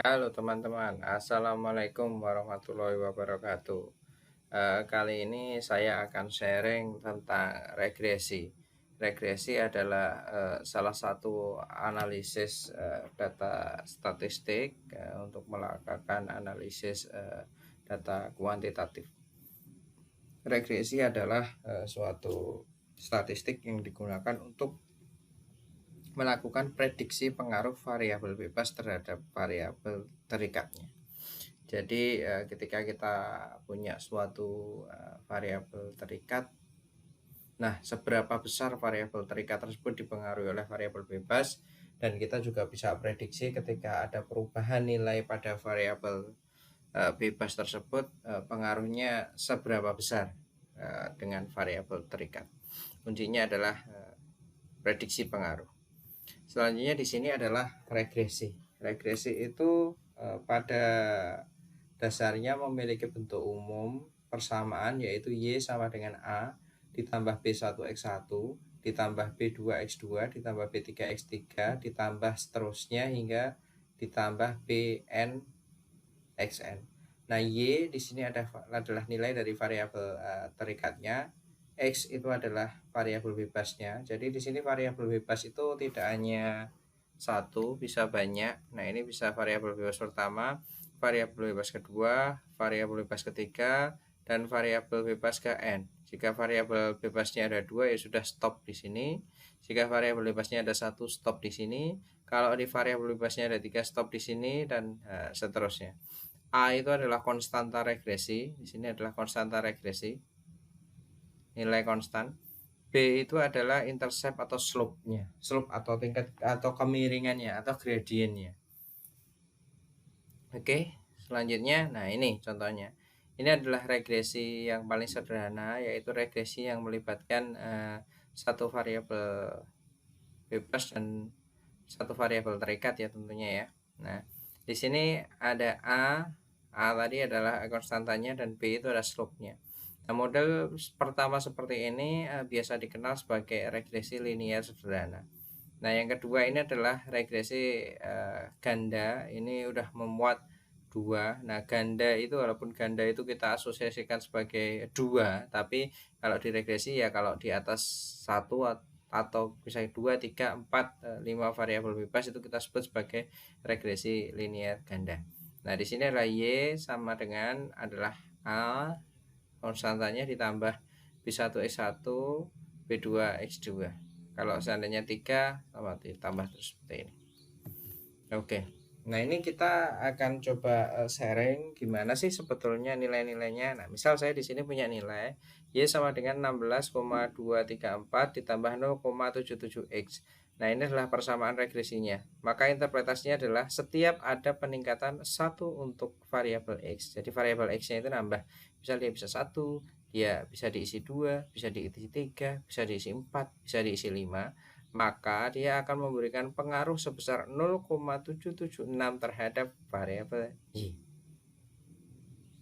Halo teman-teman, Assalamualaikum warahmatullahi wabarakatuh. Kali ini saya akan sharing tentang regresi. Regresi adalah salah satu analisis data statistik untuk melakukan analisis data kuantitatif. Regresi adalah suatu statistik yang digunakan untuk melakukan prediksi pengaruh variabel bebas terhadap variabel terikatnya. Jadi ketika kita punya suatu variabel terikat, nah seberapa besar variabel terikat tersebut dipengaruhi oleh variabel bebas, dan kita juga bisa prediksi ketika ada perubahan nilai pada variabel bebas tersebut, pengaruhnya seberapa besar dengan variabel terikat. Kuncinya adalah prediksi pengaruh. Selanjutnya di sini adalah regresi. Regresi itu pada dasarnya memiliki bentuk umum persamaan, yaitu Y sama dengan A ditambah B1X1 ditambah B2X2 ditambah B3X3 ditambah seterusnya hingga ditambah BN/XN. Nah, Y di sini adalah nilai dari variabel terikatnya. X itu adalah variabel bebasnya. Jadi di sini variabel bebas itu tidak hanya satu, bisa banyak. Nah, ini bisa variabel bebas pertama, variabel bebas kedua, variabel bebas ketiga, dan variabel bebas ke n. Jika variabel bebasnya ada dua, ya sudah stop di sini. Jika variabel bebasnya ada satu, stop di sini. Kalau di variabel bebasnya ada tiga, stop di sini, dan seterusnya. A itu adalah konstanta regresi. Di sini adalah konstanta regresi, nilai konstan. B itu adalah intercept atau slope-nya, slope atau tingkat atau kemiringannya atau gradiennya. Oke, selanjutnya, nah ini contohnya. Ini adalah regresi yang paling sederhana, yaitu regresi yang melibatkan satu variabel bebas dan satu variabel terikat ya tentunya ya. Nah, di sini ada A tadi adalah konstantanya dan B itu adalah slope-nya. Nah, model pertama seperti ini biasa dikenal sebagai regresi linear sederhana. Nah, yang kedua ini adalah regresi ganda. Ini udah memuat dua. Nah, ganda itu walaupun ganda itu kita asosiasikan sebagai dua, tapi kalau di regresi ya kalau di atas satu atau misalnya 2, 3, 4, 5 variabel bebas itu kita sebut sebagai regresi linear ganda. Nah, di sini adalah Y sama dengan adalah A konstantanya ditambah B1X1 B2X2. Kalau seandainya 3 sama ditambah terus seperti ini. Oke. Nah, ini kita akan coba sharing gimana sih sebetulnya nilai-nilainya. Nah, misal saya di sini punya nilai Y sama dengan 16,234 ditambah 0,77X. Nah, ini adalah persamaan regresinya. Maka interpretasinya adalah setiap ada peningkatan 1 untuk variabel X. Jadi variabel X-nya itu nambah. Misal dia bisa 1, dia bisa diisi 2, bisa diisi 3, bisa diisi 4, bisa diisi 5. Maka dia akan memberikan pengaruh sebesar 0,776 terhadap variabel Y.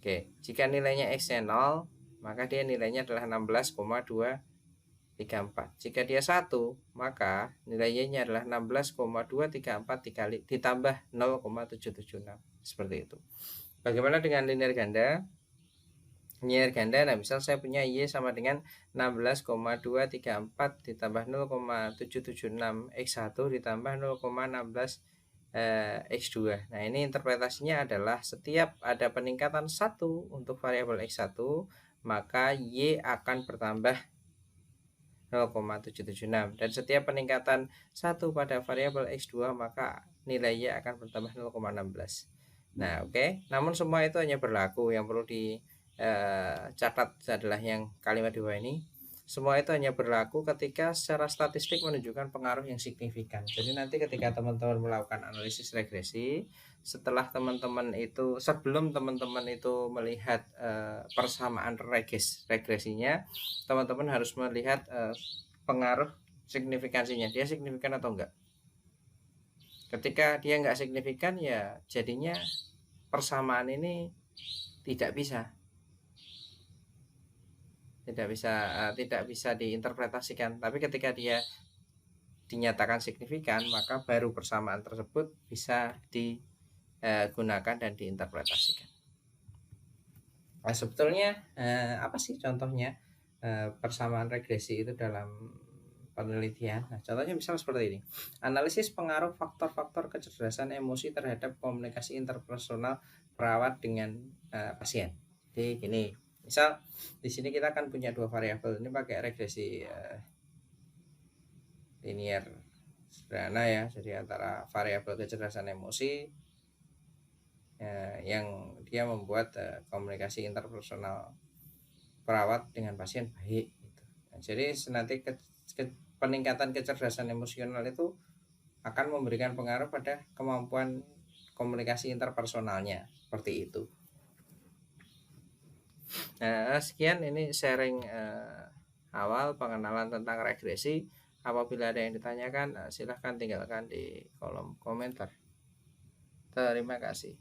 Oke, jika nilainya X-nya 0, maka dia nilainya adalah 16,234. Jika dia 1, maka nilai Y-nya adalah 16,234 dikali ditambah 0,776. Seperti itu. Bagaimana dengan linear ganda? Linear ganda, nah misal saya punya Y sama dengan 16,234 ditambah 0,776 X1 ditambah 0,16 X2. Nah, ini interpretasinya adalah setiap ada peningkatan 1 untuk variabel X1, maka Y akan bertambah 0,776, dan setiap peningkatan 1 pada variabel X2 maka nilai Y akan bertambah 0,16. Nah, oke. Namun semua itu hanya berlaku, yang perlu dicatat adalah yang kalimat di bawah ini. Semua itu hanya berlaku ketika secara statistik menunjukkan pengaruh yang signifikan. Jadi nanti ketika teman-teman melakukan analisis regresi, setelah teman-teman itu sebelum teman-teman itu melihat persamaan regresinya, teman-teman harus melihat pengaruh signifikansinya, dia signifikan atau enggak. Ketika dia enggak signifikan, ya jadinya persamaan ini tidak bisa diinterpretasikan. Tapi ketika dia dinyatakan signifikan, maka baru persamaan tersebut bisa gunakan dan diinterpretasikan. Nah, sebetulnya apa sih contohnya persamaan regresi itu dalam penelitian? Nah, contohnya misal seperti ini. Analisis pengaruh faktor-faktor kecerdasan emosi terhadap komunikasi interpersonal perawat dengan pasien. Jadi gini, misal di sini kita akan punya dua variabel, ini pakai regresi linear sederhana ya. Jadi antara variabel kecerdasan emosi yang dia membuat komunikasi interpersonal perawat dengan pasien baik gitu. Nah, jadi nanti peningkatan kecerdasan emosional itu akan memberikan pengaruh pada kemampuan komunikasi interpersonalnya, seperti itu. Nah, sekian ini sharing awal pengenalan tentang regresi. Apabila ada yang ditanyakan, silahkan tinggalkan di kolom komentar. Terima kasih.